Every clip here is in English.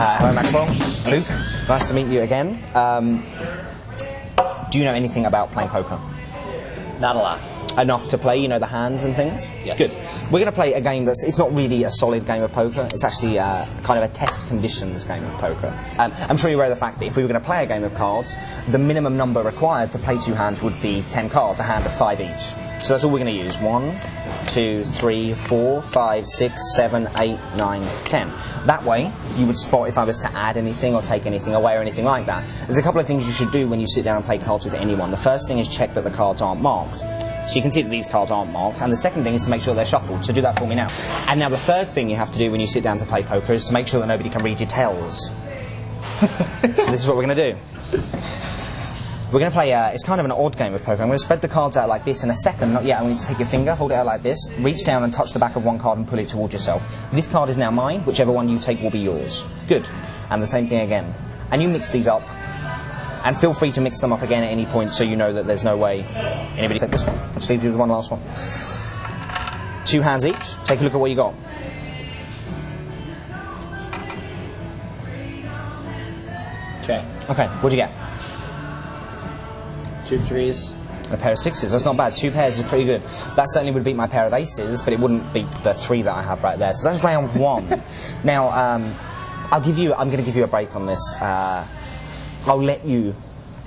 Hello, Maxwell. Luke, nice to meet you again. Do you know anything about playing poker? Not a lot. Enough to play, you know the hands and things? Yes. Good. We're going to play a game it's not really a solid game of poker, it's actually kind of a test conditions game of poker. I'm sure you're aware of the fact that if we were going to play a game of cards, the minimum number required to play 2 hands would be 10 cards, a hand of 5 each. So that's all we're going to use. 1, 2, 3, 4, 5, 6, 7, 8, 9, 10. That way, you would spot if I was to add anything or take anything away or anything like that. There's a couple of things you should do when you sit down and play cards with anyone. The first thing is check that the cards aren't marked. So you can see that these cards aren't marked, and the second thing is to make sure they're shuffled, so do that for me now. And now the third thing you have to do when you sit down to play poker is to make sure that nobody can read your tells. So this is what we're going to do. We're going to play, it's kind of an odd game of poker. I'm going to spread the cards out like this in a second, not yet. I want you to take your finger, hold it out like this, reach down and touch the back of one card and pull it towards yourself. This card is now mine, whichever one you take will be yours. Good. And the same thing again. And you mix these up. And feel free to mix them up again at any point so you know that there's no way anybody take this one. I'll just leave you with one last one. 2 hands each. Take a look at what you got. Okay. Okay, what'd you get? 2 3s. A pair of 6s. That's not bad. 2 pairs is pretty good. That certainly would beat my pair of aces, but it wouldn't beat the 3 that I have right there. So that's round 1. Now, I'm going to give you a break on this. I'll let you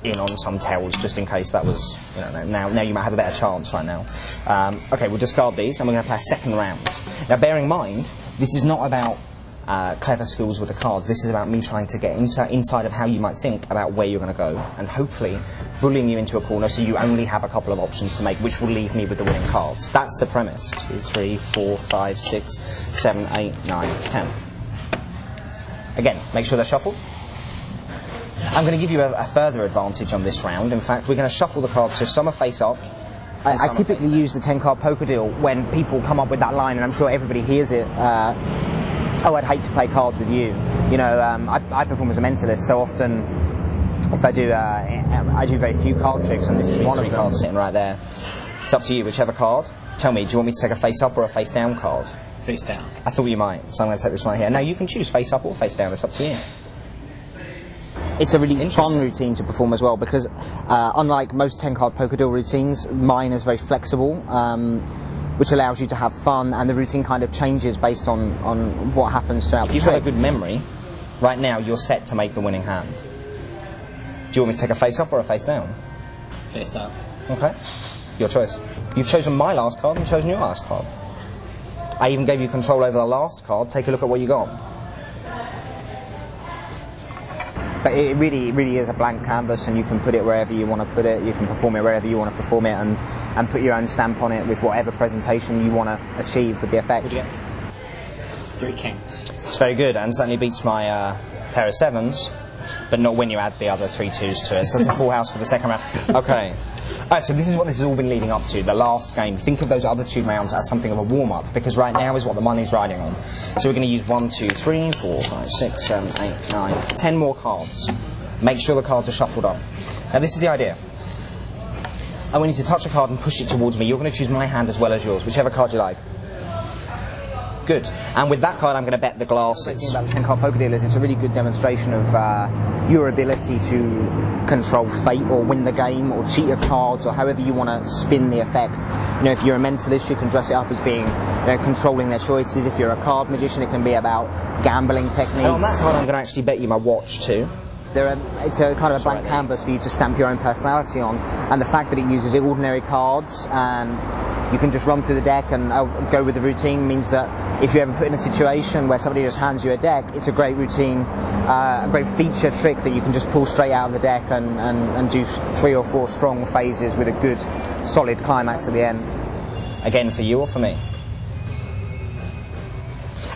in on some tells just in case that was, you know, now you might have a better chance right now. Okay, we'll discard these and we're going to play a second round. Now, bearing in mind, this is not about clever skills with the cards. This is about me trying to get inside of how you might think about where you're going to go and hopefully bullying you into a corner so you only have a couple of options to make, which will leave me with the winning cards. That's the premise. 2, 3, 4, 5, 6, 7, 8, 9, 10. Again, make sure they're shuffled. I'm going to give you a further advantage on this round. In fact, we're going to shuffle the cards so some are face up. I typically use the 10-card poker deal when people come up with that line, and I'm sure everybody hears it. Oh, I'd hate to play cards with you. You know, I perform as a mentalist, so often if I do very few card tricks, and this is one of the cards sitting right there. It's up to you, whichever card. Tell me, do you want me to take a face up or a face down card? Face down. I thought you might, so I'm going to take this one here. Now you can choose face up or face down. It's up to you. It's a really fun routine to perform as well because unlike most 10-card poker deal routines, mine is very flexible, which allows you to have fun, and the routine kind of changes based on what happens throughout the trick. If you have a good memory, right now you're set to make the winning hand. Do you want me to take a face up or a face down? Face up. Okay. Your choice. You've chosen my last card and chosen your last card. I even gave you control over the last card. Take a look at what you got. But it really is a blank canvas, and you can put it wherever you want to put it. You can perform it wherever you want to perform it, and put your own stamp on it with whatever presentation you want to achieve with the effect. 3 kings. It's very good, and certainly beats my pair of 7s, but not when you add the other 3 2s to it. So that's a full house for the second round. Okay. Alright, so this is what this has all been leading up to, the last game. Think of those other 2 rounds as something of a warm-up, because right now is what the money's riding on. So we're going to use 1, 2, 3, 4, 5, 6, 7, 8, 9, 10 more cards. Make sure the cards are shuffled up. Now this is the idea. I want you to touch a card and push it towards me. You're going to choose my hand as well as yours, whichever card you like. Good. And with that card, I'm going to bet the glasses. The thing about the 10-card poker deal is it's a really good demonstration of your ability to control fate or win the game or cheat your cards or however you want to spin the effect. You know, if you're a mentalist, you can dress it up as being controlling their choices. If you're a card magician, it can be about gambling techniques. And on that card, I'm going to actually bet you my watch too. It's a kind of a blank canvas for you to stamp your own personality on, and the fact that it uses ordinary cards and you can just run through the deck and go with the routine means that if you ever put in a situation where somebody just hands you a deck, it's a great routine, a great feature trick that you can just pull straight out of the deck and do 3 or 4 strong phases with a good solid climax at the end. Again, for you or for me?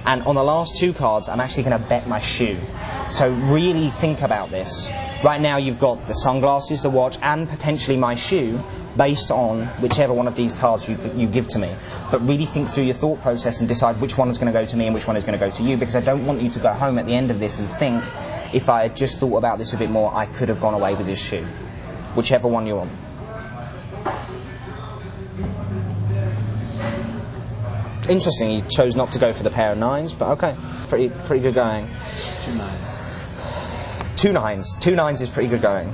And on the last 2 cards, I'm actually going to bet my shoe. So really think about this. Right now you've got the sunglasses, the watch, and potentially my shoe based on whichever one of these cards you give to me. But really think through your thought process and decide which one is going to go to me and which one is going to go to you, because I don't want you to go home at the end of this and think, if I had just thought about this a bit more, I could have gone away with this shoe. Whichever one you want. Interesting, he chose not to go for the pair of 9s, but okay, pretty good going. 2 9s. 2 9s. 2 9s is pretty good going.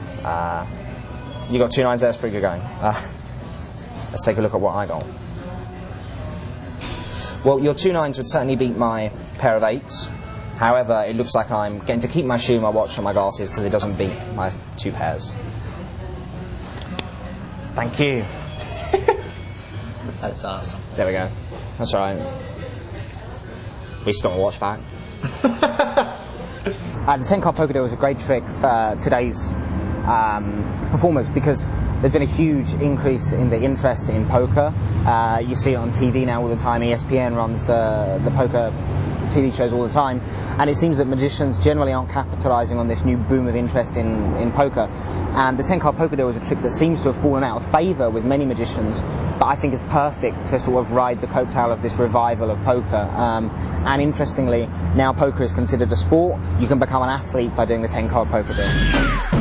You got 2 9s there, that's pretty good going. Let's take a look at what I got. Well, your 2 9s would certainly beat my pair of 8s. However, it looks like I'm getting to keep my shoe, my watch, and my glasses because it doesn't beat my 2 pairs. Thank you. That's awesome. There we go. That's all right. We still got my watch back. The 10-card poker deal was a great trick for today's performers because there's been a huge increase in the interest in poker. You see it on TV now all the time. ESPN runs the poker TV shows all the time, and it seems that magicians generally aren't capitalising on this new boom of interest in poker. And the 10-card poker deal is a trick that seems to have fallen out of favour with many magicians, but I think is perfect to sort of ride the coattail of this revival of poker. And interestingly, now poker is considered a sport. You can become an athlete by doing the 10-card poker deal.